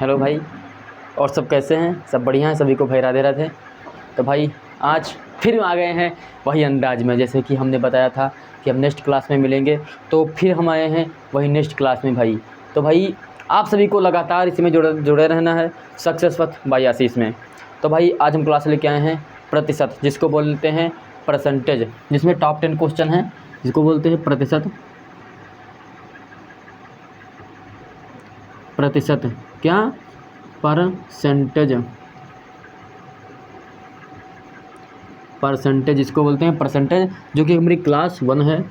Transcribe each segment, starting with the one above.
Hello भाई, और सब कैसे हैं? सब बढ़िया हैं? सभी को भाई राधे राधे। तो भाई आज फिर आ गए हैं वही अंदाज में, जैसे कि हमने बताया था कि हम नेक्स्ट क्लास में मिलेंगे, तो फिर हम आए हैं वही नेक्स्ट क्लास में भाई। तो भाई आप सभी को लगातार इसमें जुड़े रहना है सक्सेस पथ बाय आशीष में। तो भाई आज हम क्लास लेके आए हैं प्रतिशत, जिसको बोलते हैं परसेंटेज, जिसमें टॉप 10 क्वेश्चन हैं, जिसको बोलते हैं प्रतिशत। क्या? परसेंटेज इसको बोलते हैं परसेंटेज, जो कि हमारी क्लास 1 है।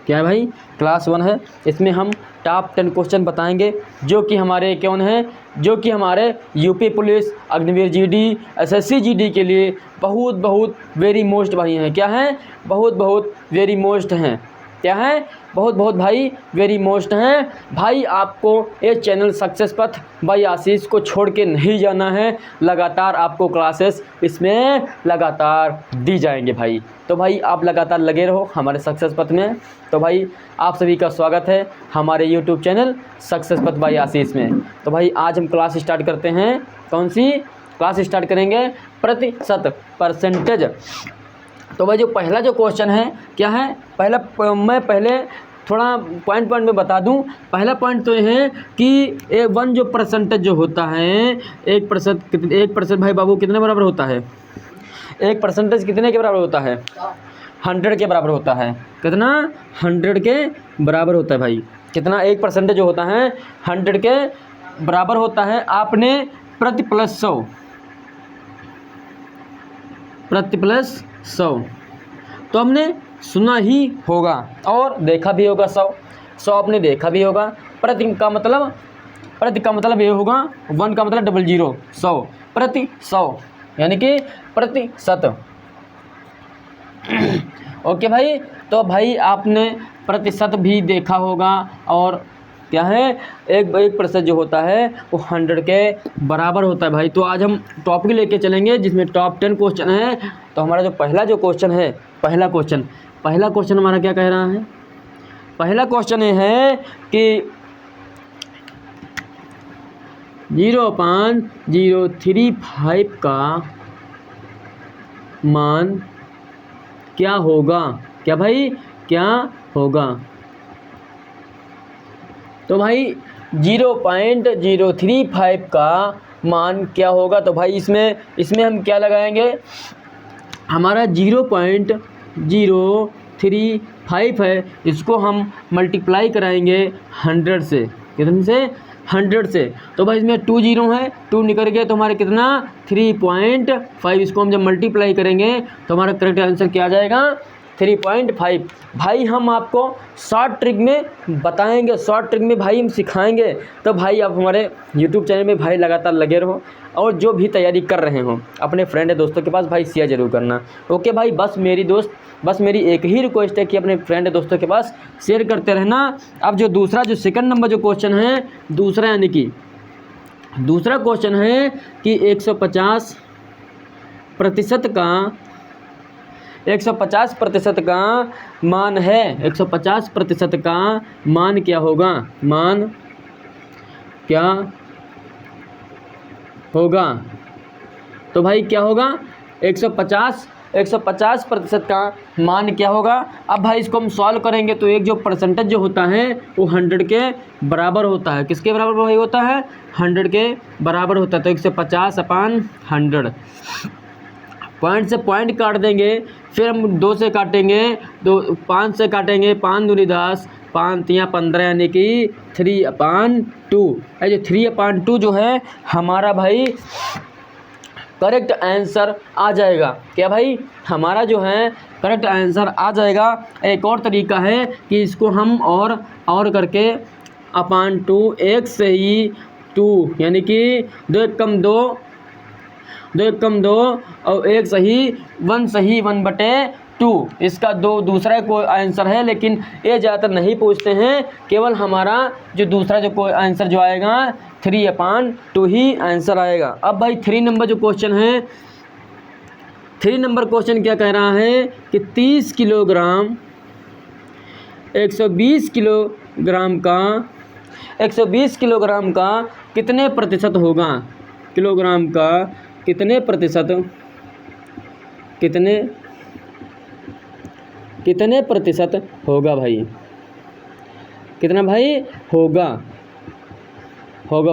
क्या है भाई? क्लास 1 है। इसमें हम टॉप 10 क्वेश्चन बताएंगे, जो कि हमारे कौन हैं, जो कि हमारे UP police, Agniveer GD, SSC GD के लिए बहुत वेरी मोस्ट भाई हैं। क्या हैं? बहुत वेरी मोस्ट हैं। क्या है? बहुत भाई वेरी मोस्ट हैं। भाई आपको ये चैनल सक्सेस पथ बाय आशीष को छोड़ के नहीं जाना है। लगातार आपको क्लासेस इसमें लगातार दी जाएंगे भाई। तो भाई आप लगातार लगे रहो हमारे सक्सेस पथ में। तो भाई आप सभी का स्वागत है हमारे यूट्यूब चैनल सक्सेस पथ बाय आशीष में। तो भाई आज हम क्लास स्टार्ट करते हैं। कौन सी क्लास स्टार्ट करेंगे? प्रतिशत, परसेंटेज। तो भाई जो पहला जो क्वेश्चन है, क्या है? मैं पहले थोड़ा पॉइंट में बता दूं। पहला पॉइंट तो ये है कि A1 जो परसेंटेज जो होता है, 1% भाई बाबू कितने बराबर होता है? 1% कितने के बराबर होता है? 100 के बराबर होता है। कितना? 100 के बराबर होता है भाई। कितना? 1% जो होता है 100 के बराबर होता है। आपने प्रति प्लस 100 तो हमने सुना ही होगा और देखा भी होगा। 100 आपने देखा भी होगा। प्रति का मतलब ये होगा, 1 का मतलब 00, 100 प्रति 100 यानी कि प्रतिशत। ओके भाई। तो भाई आपने प्रतिशत भी देखा होगा। और क्या है? 1% जो होता है वो 100 के बराबर होता है भाई। तो आज हम टॉपिक लेके चलेंगे जिसमें टॉप 10 क्वेश्चन है। तो हमारा जो पहला क्वेश्चन है, पहला क्वेश्चन हमारा क्या कह रहा है? पहला क्वेश्चन ये है कि 0.035 का मान क्या होगा? क्या भाई? क्या होगा? तो भाई 0.035 का मान क्या होगा? तो भाई इसमें हम क्या लगाएंगे? हमारा 0.035 है, इसको हम मल्टीप्लाई कराएंगे 100 से। कितने से? 100 से। तो भाई इसमें 2 0 है, 2 निकल गया तो हमारे कितना? 3.5। इसको हम जब मल्टीप्लाई करेंगे तो हमारा करेक्ट आंसर क्या आ जाएगा? 3.5। भाई हम आपको शॉर्ट ट्रिक में बताएंगे, शॉर्ट ट्रिक में भाई हम सिखाएंगे। तो भाई आप हमारे YouTube चैनल में भाई लगातार लगे रहो, और जो भी तैयारी कर रहे हो अपने फ्रेंड दोस्तों के पास भाई शेयर जरूर करना। ओके भाई, बस मेरी एक ही रिक्वेस्ट है कि अपने फ्रेंड दोस्तों के पास शेयर करते रहना। अब जो सेकंड नंबर जो क्वेश्चन है, दूसरा क्वेश्चन है कि 150% का मान है। 150% का मान क्या होगा? मान क्या होगा? तो भाई क्या होगा? 150% का मान क्या होगा? अब भाई इसको हम सॉल्व करेंगे तो एक जो परसेंटेज जो होता है वो 100 के बराबर होता है। किसके बराबर भाई होता है? 100 के बराबर होता है। तो 150/100, पॉइंट से पॉइंट काट देंगे, फिर हम 2 से काटेंगे, 5 से काटेंगे, 5 दूनी 10, 5 तियाँ 15 यानी कि 3/2। जो 3/2 जो है हमारा भाई करेक्ट आंसर आ जाएगा। क्या भाई? हमारा जो है करेक्ट आंसर आ जाएगा। एक और तरीका है कि इसको हम और करके 2/2, 1 से ही 2 यानी कि 2 1 कम 2 और 1 सही 1/2। इसका दूसरा कोई आंसर है, लेकिन ये ज़्यादातर नहीं पूछते हैं। केवल हमारा जो दूसरा जो कोई आंसर जो आएगा 3/2 ही आंसर आएगा। अब भाई 3 नंबर जो क्वेश्चन है, 3 नंबर क्वेश्चन क्या कह रहा है कि 30 किलोग्राम 120 किलोग्राम का 120 किलोग्राम का कितने प्रतिशत होगा? किलोग्राम का कितने प्रतिशत, कितने प्रतिशत होगा भाई? कितना भाई होगा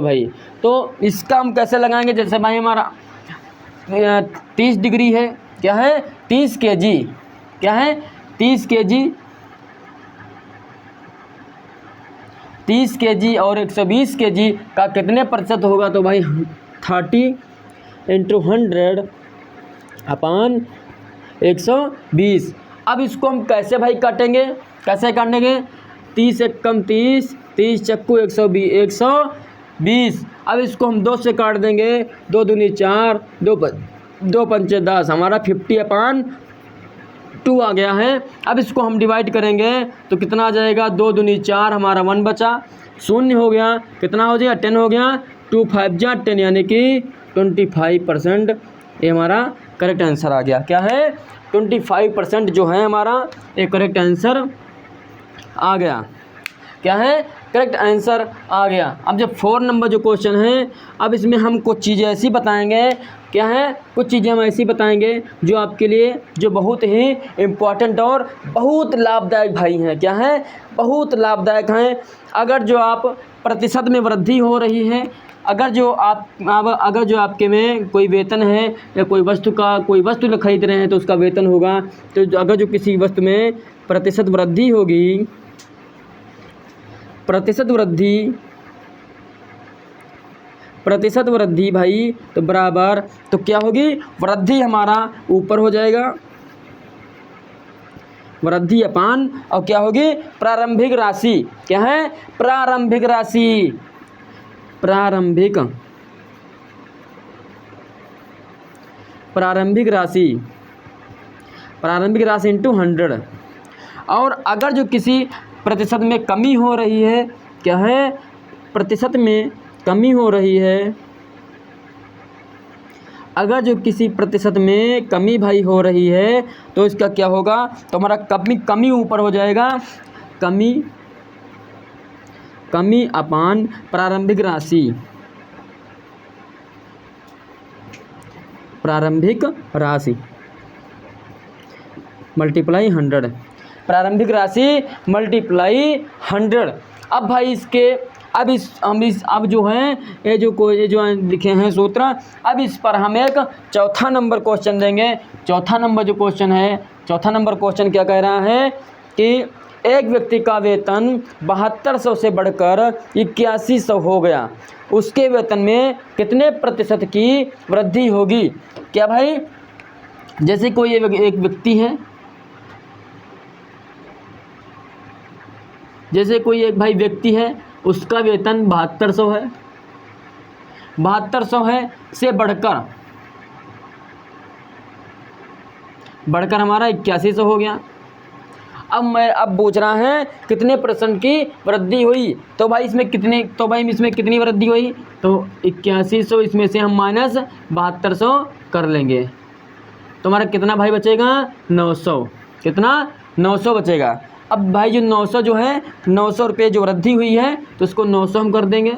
भाई? तो इसका हम कैसे लगाएंगे? जैसे भाई हमारा 30 डिग्री है, क्या है 30 kg, क्या है 30 kg, 30 kg और 120 kg का कितने प्रतिशत होगा? तो भाई 30 × 100 अपान 120। अब इसको हम कैसे भाई काटेंगे? कैसे काटेंगे? 30 एक कम 30, 30 चक्कू 120। अब इसको हम 2 से काट देंगे, 2 दूनी 4, 2 पंचे 10, हमारा 50/2 आ गया है। अब इसको हम डिवाइड करेंगे तो कितना आ जाएगा? 2 दूनी 4, हमारा 1 बचा, 0 हो गया, कितना हो जाएगा? 10 हो गया, 2 5 जा 10 यानी कि 25%। ये हमारा करेक्ट आंसर आ गया। क्या है? 25% जो है हमारा ये करेक्ट आंसर आ गया। क्या है? करेक्ट आंसर आ गया। अब जब 4 नंबर जो क्वेश्चन है, अब इसमें हम कुछ चीज़ें ऐसी बताएंगे, क्या है कुछ चीज़ें हम ऐसी बताएंगे जो आपके लिए जो बहुत ही इम्पोर्टेंट और बहुत लाभदायक भाई हैं। क्या है? बहुत लाभदायक हैं। अगर जो आप प्रतिशत में वृद्धि हो रही है, अगर जो आपके में कोई वेतन है या कोई वस्तु खरीद रहे हैं तो उसका वेतन होगा, तो अगर जो किसी वस्तु में प्रतिशत वृद्धि होगी, प्रतिशत वृद्धि भाई तो बराबर तो क्या होगी? वृद्धि हमारा ऊपर हो जाएगा, वृद्धि अपान और क्या होगी? प्रारंभिक राशि। क्या है? प्रारंभिक राशि, प्रारंभिक राशि इंटू 100। और अगर जो किसी प्रतिशत में कमी हो रही है, क्या है प्रतिशत में कमी हो रही है, अगर जो किसी प्रतिशत में कमी भाई हो रही है तो इसका क्या होगा? तो हमारा कमी ऊपर हो जाएगा, कमी अपान प्रारंभिक राशि मल्टीप्लाई 100, प्रारंभिक राशि मल्टीप्लाई 100। अब भाई इसके अब जो है ये जो लिखे हैं सूत्र, अब इस पर हम एक चौथा नंबर क्वेश्चन देंगे। चौथा नंबर जो क्वेश्चन है, चौथा नंबर क्वेश्चन क्या कह रहा है कि एक व्यक्ति का वेतन 7200 से बढ़कर 8100 हो गया, उसके वेतन में कितने प्रतिशत की वृद्धि होगी? क्या भाई? जैसे कोई एक व्यक्ति है, जैसे कोई एक भाई व्यक्ति है, उसका वेतन 7200 है, 7200 है से बढ़कर हमारा 8100 हो गया। अब पूछ रहा है कितने % की वृद्धि हुई? तो भाई इसमें कितनी वृद्धि हुई? तो 8100, इसमें से हम माइनस 7200 कर लेंगे तो हमारा कितना भाई बचेगा? 900। कितना? 900 बचेगा। अब भाई जो 900 जो है 900 रुपये जो वृद्धि हुई है तो उसको 900 हम कर देंगे।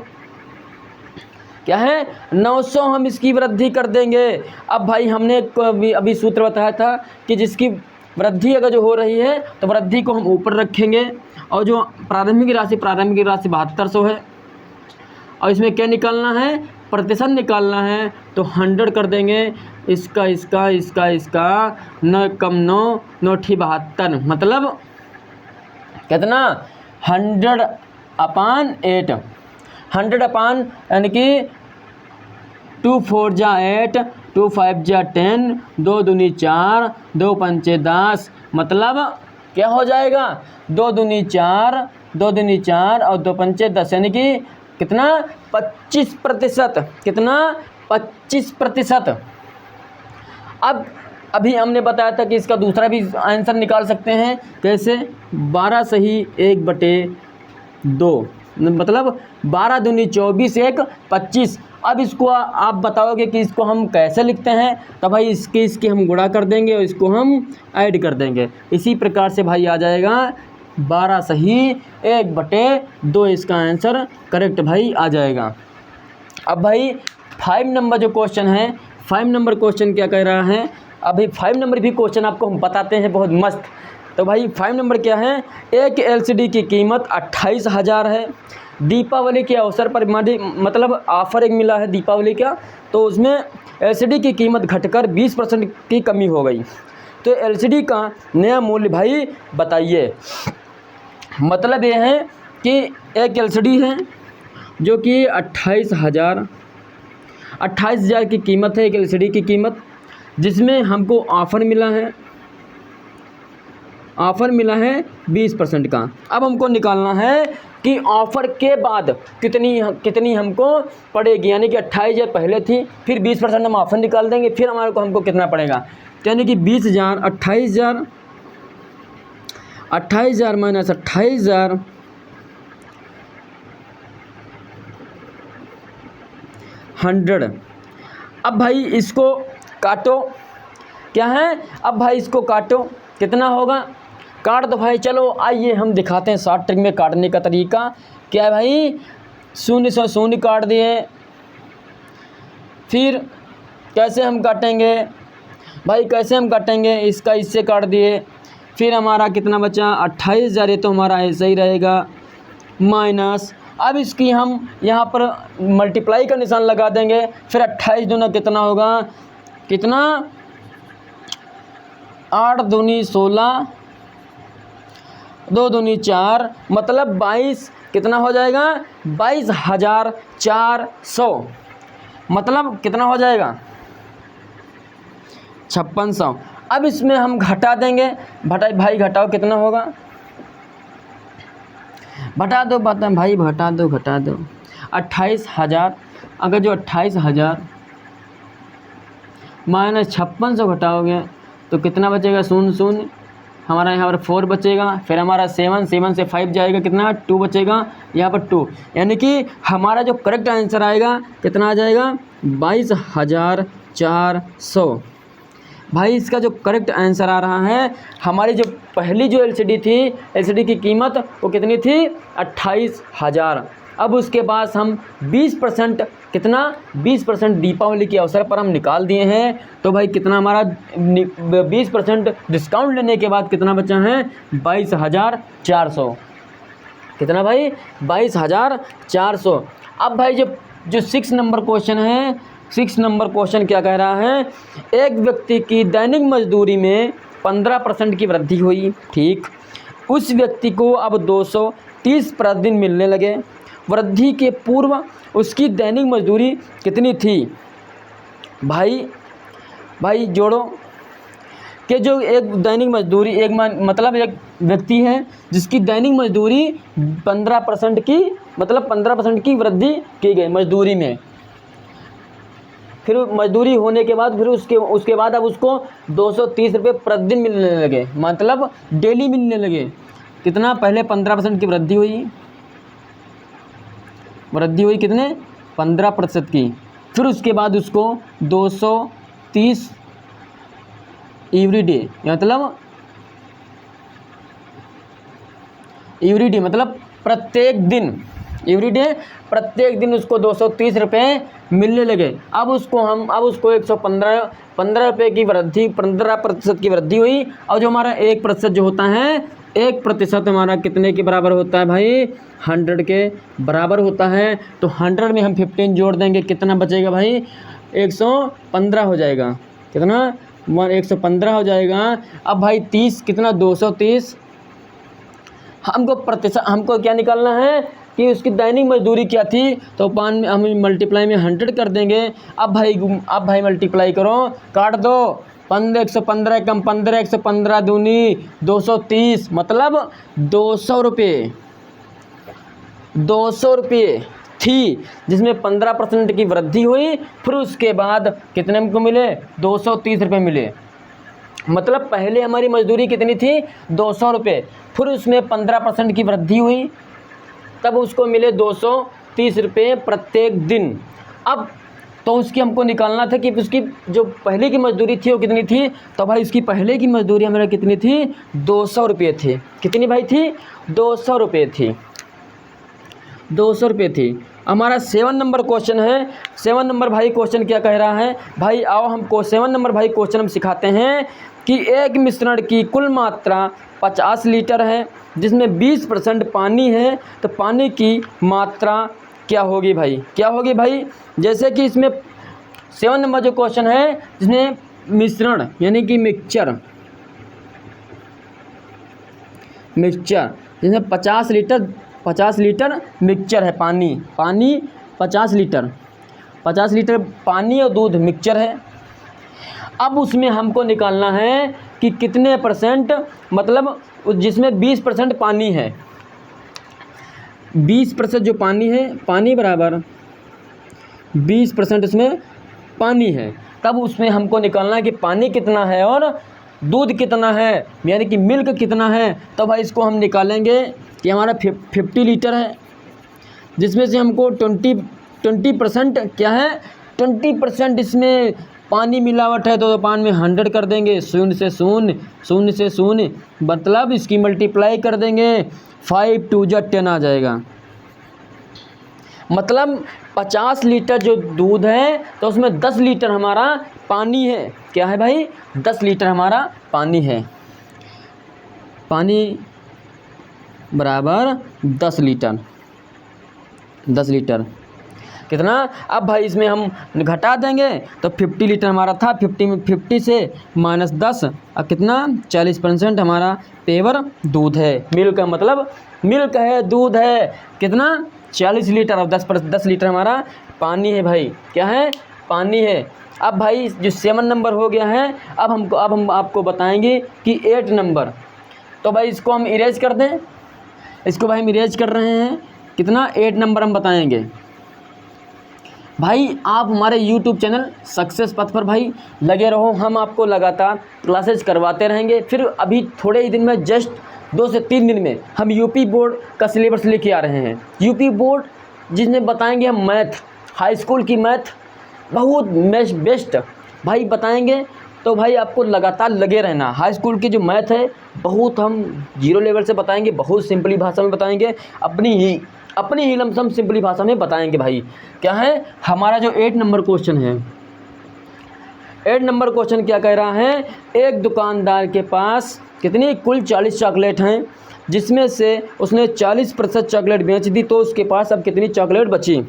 क्या है? 900 हम इसकी वृद्धि कर देंगे। अब भाई हमने अभी सूत्र बताया था कि जिसकी वृद्धि अगर जो हो रही है तो वृद्धि को हम ऊपर रखेंगे, और जो प्रारंभिक राशि 7200 है, और इसमें क्या निकालना है? प्रतिशत निकालना है, तो 100 कर देंगे। इसका 9 कम 9 9 72, मतलब कितना? 100/8, 100 यानी कि 2 4 जा 8, 2 5 जा 10, 2 दूनी 4, 2 पंचे 10, मतलब क्या हो जाएगा? 2 दूनी 4 और 2 पंचे 10, यानी कि कितना? 25%। कितना? 25%। अब अभी हमने बताया था कि इसका दूसरा भी आंसर निकाल सकते हैं। कैसे? 12 सही 1/2, मतलब 12 दूनी 24, 1 25। अब इसको आप बताओगे कि इसको हम कैसे लिखते हैं? तो भाई इसके हम गुणा कर देंगे और इसको हम ऐड कर देंगे। इसी प्रकार से भाई आ जाएगा 12 सही, 1/2 इसका आंसर करेक्ट भाई आ जाएगा। अब भाई 5 नंबर जो क्वेश्चन है, 5 नंबर क्वेश्चन क्या कह रहा है, अभी 5 नंबर भी क्वेश्चन आपको हम बताते हैं बहुत मस्त। तो भाई 5 नंबर क्या है, एक LCD की कीमत 28,000 है। दीपावली के अवसर पर मतलब ऑफ़र एक मिला है दीपावली का, तो उसमें LCD की कीमत घटकर 20% की कमी हो गई। तो LCD का नया मूल्य भाई बताइए। मतलब ये है कि एक LCD है जो कि 28,000 की कीमत है, एक LCD की कीमत, जिसमें हमको ऑफ़र मिला है 20% का। अब हमको निकालना है कि ऑफ़र के बाद कितनी हमको पड़ेगी, यानी कि 28,000 पहले थी, फिर 20% हम ऑफ़र निकाल देंगे, फिर हमको कितना पड़ेगा, यानी कि 20,000 28,000 माइनस 28,000 100। अब भाई इसको काटो, क्या है, अब भाई इसको काटो, कितना होगा, काट दो भाई। चलो आइए हम दिखाते हैं शॉर्ट ट्रिक में काटने का तरीका। क्या है भाई, 0 से 0 काट दिए, फिर कैसे हम काटेंगे भाई, कैसे हम काटेंगे, इसका इससे काट दिए, फिर हमारा कितना बचा 28,000, ये तो हमारा ऐसा ही रहेगा, माइनस, अब इसकी हम यहाँ पर मल्टीप्लाई का निशान लगा देंगे, फिर 28 दूना कितना होगा, कितना 8 दूनी 16, 2 दूनी 4, मतलब 22, कितना हो जाएगा 22,400, मतलब कितना हो जाएगा 5600। अब इसमें हम घटा देंगे, भाई घटाओ, कितना होगा, घटा दो 28,000। अगर जो 28,000 माइनस 5600 घटाओगे तो कितना बचेगा, 0 हमारा यहाँ पर 4 बचेगा, फिर हमारा 7 से 5 जाएगा, कितना 2 बचेगा, यहाँ पर 2, यानी कि हमारा जो करेक्ट आंसर आएगा कितना आ जाएगा 22,400। भाई इसका जो करेक्ट आंसर आ रहा है, हमारी जो पहली जो LCD थी, LCD की कीमत वो कितनी थी 28,000। अब उसके बाद हम 20% कितना 20% दीपावली के अवसर पर हम निकाल दिए हैं। तो भाई कितना हमारा 20% डिस्काउंट लेने के बाद कितना बचा है 22,400, कितना भाई 22,400। अब भाई जो 6 नंबर क्वेश्चन है, 6 नंबर क्वेश्चन क्या कह रहा है, एक व्यक्ति की दैनिक मजदूरी में 15% की वृद्धि हुई, ठीक, उस व्यक्ति को अब 230 प्रतिदिन मिलने लगे। वृद्धि के पूर्व उसकी दैनिक मजदूरी कितनी थी। भाई जोड़ो कि जो एक दैनिक मजदूरी मतलब एक व्यक्ति है जिसकी दैनिक मजदूरी 15% की, मतलब 15% की वृद्धि की गई मजदूरी में, फिर मजदूरी होने के बाद फिर उसके बाद अब उसको 230 रुपये प्रतिदिन मिलने लगे, मतलब डेली मिलने लगे। कितना, पहले 15% की वृद्धि हुई कितने 15% की, फिर उसके बाद उसको 230 एवरीडे, मतलब प्रत्येक दिन उसको 230 रुपये मिलने लगे। अब उसको 115 रुपये की वृद्धि, 15% की वृद्धि हुई। और जो हमारा 1% जो होता है, 1% हमारा कितने के बराबर होता है भाई 100 के बराबर होता है। तो 100 में हम 15 जोड़ देंगे, कितना बचेगा भाई 115 हो जाएगा, कितना 115 हो जाएगा। अब भाई 30 कितना 230, हमको क्या निकालना है कि उसकी दैनिक मजदूरी क्या थी, तो हम मल्टीप्लाई में 100 कर देंगे। अब भाई मल्टीप्लाई करो, काट दो, 115 कम 15, 115 दूनी 230, मतलब 200 रुपये थी, जिसमें 15% की वृद्धि हुई। फिर उसके बाद कितने हमको मिले 230 रुपये मिले, मतलब पहले हमारी मजदूरी कितनी थी 200 रुपये, फिर उसमें 15% की वृद्धि हुई, तब उसको मिले 230 रुपये प्रत्येक दिन। अब तो उसकी हमको निकालना था कि उसकी जो पहले की मजदूरी थी वो कितनी थी। तो भाई उसकी पहले की मजदूरी हमारा कितनी थी, 200 रुपये थी। कितनी भाई थी, 200 रुपये थी, 200 रुपये थी। हमारा 7 नंबर क्वेश्चन है। 7 नंबर भाई क्वेश्चन क्या कह रहा है भाई, आओ हमको 7 नंबर भाई क्वेश्चन हम सिखाते हैं कि एक मिश्रण की कुल मात्रा 50 लीटर है जिसमें 20% पानी है, तो पानी की मात्रा क्या होगी भाई, क्या होगी भाई। जैसे कि इसमें 7 नंबर जो क्वेश्चन है जिसमें मिश्रण यानी कि मिक्सचर जिसमें 50 लीटर मिक्सचर है, पानी 50 लीटर पानी और दूध मिक्सचर है। अब उसमें हमको निकालना है कि कितने परसेंट, मतलब जिसमें 20% पानी है, 20% जो पानी है, पानी बराबर 20% उसमें पानी है। तब उसमें हमको निकालना है कि पानी कितना है और दूध कितना है, यानी कि मिल्क कितना है। तो भाई इसको हम निकालेंगे कि हमारा 50 लीटर है जिसमें से हमको 20% क्या है, 20% इसमें पानी मिलावट है, तो पान में 100 कर देंगे, 0 से 0, मतलब इसकी मल्टीप्लाई कर देंगे, 5 2 जा 10 आ जाएगा। मतलब 50 लीटर जो दूध है तो उसमें 10 लीटर हमारा पानी है। क्या है भाई, 10 लीटर हमारा पानी है, पानी बराबर 10 लीटर कितना। अब भाई इसमें हम घटा देंगे तो 50 लीटर हमारा था, 50 से -10 अब कितना, 40% हमारा पेवर दूध है। मिल्क का मतलब मिल्क है, दूध है कितना, 40 लीटर। और 10 लीटर हमारा पानी है भाई, क्या है, पानी है। अब भाई जो 7 नंबर हो गया है, अब हम आपको बताएंगे कि 8 नंबर। तो भाई इसको हम इरेज कर दें, इसको भाई हम इरेज कर रहे हैं, कितना, 8 नंबर हम बताएंगे। भाई आप हमारे YouTube चैनल सक्सेस पथ पर भाई लगे रहो, हम आपको लगातार क्लासेज करवाते रहेंगे। फिर अभी थोड़े ही दिन में, जस्ट 2 से 3 दिन में हम यूपी बोर्ड का सिलेबस लेके आ रहे हैं। यूपी बोर्ड जिसमें बताएंगे हम मैथ, हाई स्कूल की मैथ बहुत बेस्ट भाई बताएंगे। तो भाई आपको लगातार लगे रहना। हाई स्कूल की जो मैथ है बहुत हम 0 लेवल से बताएंगे, बहुत सिंपली भाषा में बताएंगे, अपनी ही लमसम सिंपली भाषा में बताएंगे भाई। क्या है हमारा जो 8 नंबर क्वेश्चन है, 8 नंबर क्वेश्चन क्या कह रहा है, एक दुकानदार के पास कितनी, कुल 40 चॉकलेट हैं जिसमें से उसने 40% चॉकलेट बेच दी, तो उसके पास अब कितनी चॉकलेट बची।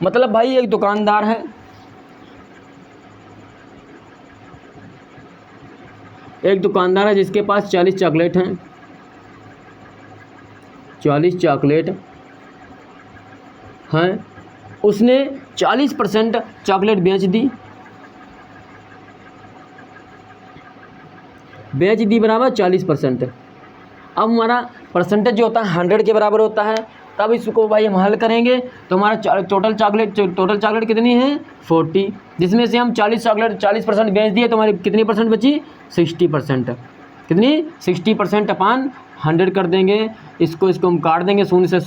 मतलब भाई एक दुकानदार है, जिसके पास 40 चॉकलेट हैं, 40 चॉकलेट हैं, उसने 40% चॉकलेट बेच दी बराबर 40%। अब हमारा परसेंटेज जो होता है 100 के बराबर होता है। तब इसको भाई हम हल करेंगे तो हमारा टोटल चॉकलेट कितनी है, 40, जिसमें से हम 40% बेच दिए तो हमारी कितनी परसेंट बची, 60%। कितनी, 60% अपान 100 कर देंगे। इसको हम काट देंगे, 0 से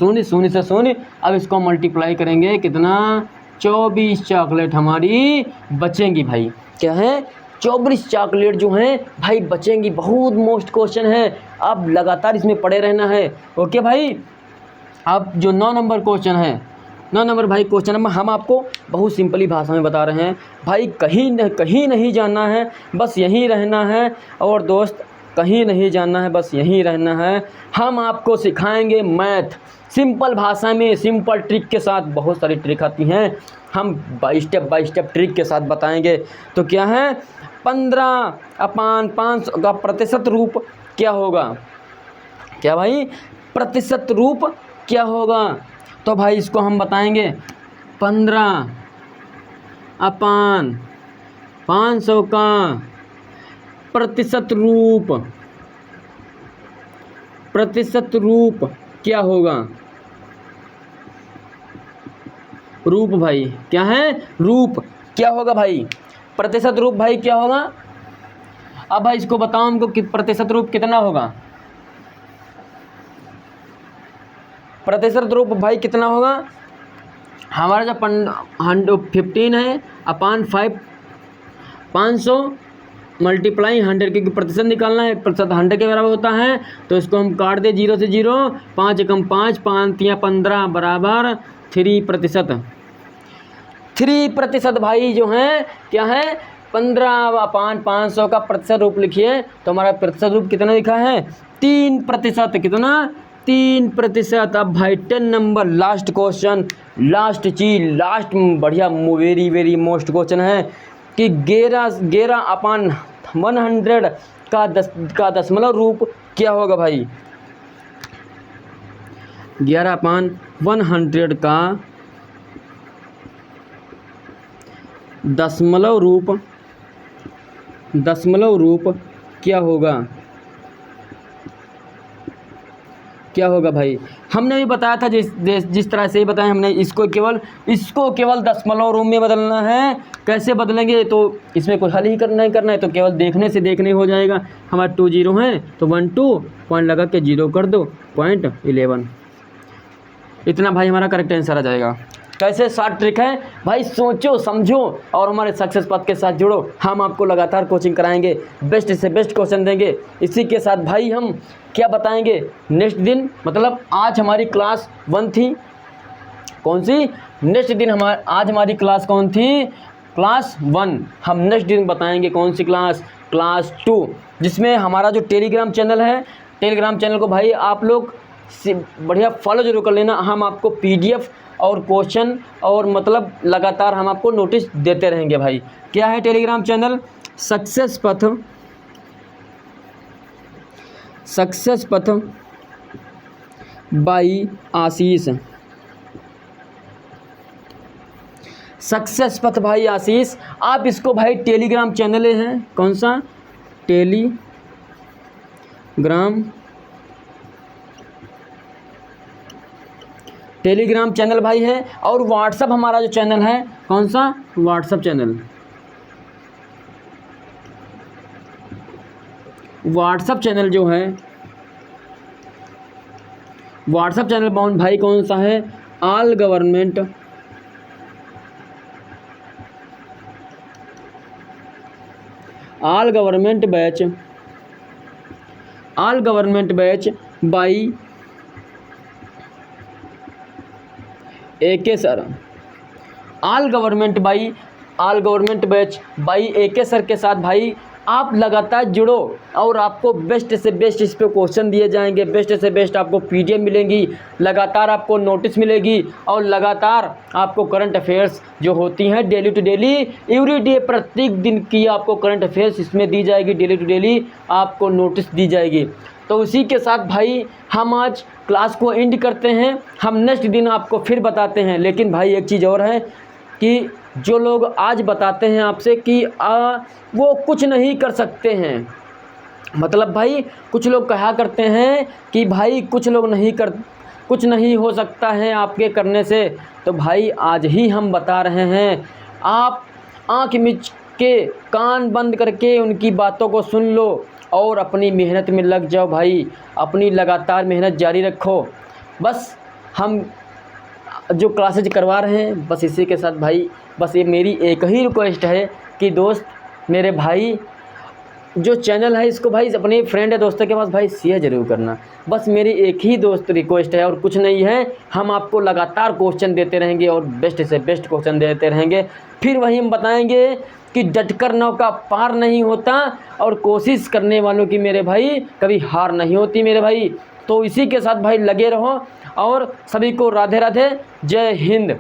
0। अब इसको मल्टीप्लाई करेंगे, कितना, 24 चॉकलेट हमारी बचेंगी भाई। क्या है, 24 चॉकलेट जो हैं भाई बचेंगी। बहुत मोस्ट क्वेश्चन है, अब लगातार इसमें पड़े रहना है। ओके भाई। अब जो 9 नंबर क्वेश्चन है, 9 नंबर भाई क्वेश्चन हम आपको बहुत सिंपली भाषा में बता रहे हैं भाई, कहीं नहीं जाना है, बस यहीं रहना है। और दोस्त कहीं नहीं जाना है, बस यहीं रहना है। हम आपको सिखाएंगे मैथ सिंपल भाषा में, सिंपल ट्रिक के साथ। बहुत सारी ट्रिक आती हैं, हम स्टेप बाय स्टेप ट्रिक के साथ बताएंगे। तो क्या है, 15/500 का प्रतिशत रूप क्या होगा। क्या भाई, प्रतिशत रूप क्या होगा। तो भाई इसको हम बताएंगे, 15/500 का प्रतिशत रूप क्या होगा। रूप भाई क्या है, रूप क्या होगा भाई, प्रतिशत रूप भाई क्या होगा। अब भाई इसको बताओ हमको कि प्रतिशत रूप कितना होगा। प्रतिशत रूप भाई कितना होगा। हमारा जो 15 है अपान 5 500 मल्टीप्लाई 100, क्योंकि प्रतिशत निकालना है, प्रतिशत 100 के बराबर होता है, तो इसको हम काट दे 0 से 0, 5 एकम 5, 5 या 15 बराबर 3%। 3% भाई जो है क्या है 15/500 का प्रतिशत रूप लिखिए, तो हमारा प्रतिशत रूप कितना लिखा है 3%। कितना 3%। अब भाई 10 नंबर लास्ट क्वेश्चन, लास्ट चीज, लास्ट बढ़िया वेरी वेरी मोस्ट क्वेश्चन है कि 11/100 का दशमलव रूप क्या होगा भाई। 11/100 का दशमलव रूप क्या होगा भाई। हमने भी बताया था जिस तरह से ही बताया हमने, इसको केवल दशमलव रूप में बदलना है। कैसे बदलेंगे, तो इसमें कुछ हल ही नहीं करना है, तो केवल देखने हो जाएगा। हमारा 2 0 है तो 1 2 पॉइंट लगा के 0 कर दो 0.11, इतना भाई हमारा करेक्ट आंसर आ जाएगा। कैसे शॉर्ट ट्रिक है भाई, सोचो समझो और हमारे सक्सेस पथ के साथ जुड़ो। हम आपको लगातार कोचिंग कराएंगे, बेस्ट से बेस्ट क्वेश्चन देंगे। इसी के साथ भाई हम क्या बताएंगे नेक्स्ट दिन, मतलब आज हमारी क्लास 1 थी, कौन सी, नेक्स्ट दिन आज हमारी क्लास कौन थी, क्लास 1। हम नेक्स्ट दिन बताएंगे कौन सी क्लास 2, जिसमें हमारा जो टेलीग्राम चैनल है, टेलीग्राम चैनल को भाई आप लोग बढ़िया फॉलो जरूर कर लेना। हम आपको PDF और क्वेश्चन और मतलब लगातार हम आपको नोटिस देते रहेंगे भाई। क्या है टेलीग्राम चैनल, सक्सेस पथ बाई आशीष। सक्सेस पथ भाई आशीष, आप इसको भाई टेलीग्राम चैनल है, कौन सा, टेलीग्राम चैनल भाई है। और व्हाट्सअप हमारा जो चैनल है, कौन सा, व्हाट्सअप चैनल जो है, व्हाट्सअप चैनल बाउंड भाई कौन सा है, all government batch by AK sir. All government batch by AK sir के साथ भाई आप लगातार जुड़ो और आपको बेस्ट से बेस्ट इस पे क्वेश्चन दिए जाएंगे, बेस्ट से बेस्ट आपको PDF मिलेंगी, लगातार आपको नोटिस मिलेगी और लगातार आपको करंट अफेयर्स जो होती हैं daily to daily, every day, प्रत्येक दिन की आपको करंट अफेयर्स इसमें दी जाएगी, डेली टू डेली आपको नोटिस दी जाएगी। तो उसी के साथ भाई हम आज क्लास को एंड करते हैं, हम नेक्स्ट दिन आपको फिर बताते हैं। लेकिन भाई एक चीज़ और है कि जो लोग आज बताते हैं आपसे कि वो कुछ नहीं कर सकते हैं, मतलब भाई कुछ लोग कहा करते हैं कि भाई कुछ नहीं हो सकता है आपके करने से, तो भाई आज ही हम बता रहे हैं, आप आँख मिच के कान बंद करके उनकी बातों को सुन लो और अपनी मेहनत में लग जाओ भाई, अपनी लगातार मेहनत जारी रखो। बस हम जो क्लासेज करवा रहे हैं, बस इसी के साथ भाई, बस ये मेरी एक ही रिक्वेस्ट है कि दोस्त मेरे भाई जो चैनल है इसको भाई अपने फ्रेंड या दोस्तों के पास भाई शेयर जरूर करना। बस मेरी एक ही दोस्त रिक्वेस्ट है और कुछ नहीं है। हम आपको लगातार क्वेश्चन देते रहेंगे और बेस्ट से बेस्ट क्वेश्चन देते रहेंगे। फिर वही हम बताएंगे कि डटकर नौका पार नहीं होता और कोशिश करने वालों की मेरे भाई कभी हार नहीं होती मेरे भाई। तो इसी के साथ भाई लगे रहो और सभी को राधे राधे, जय हिंद।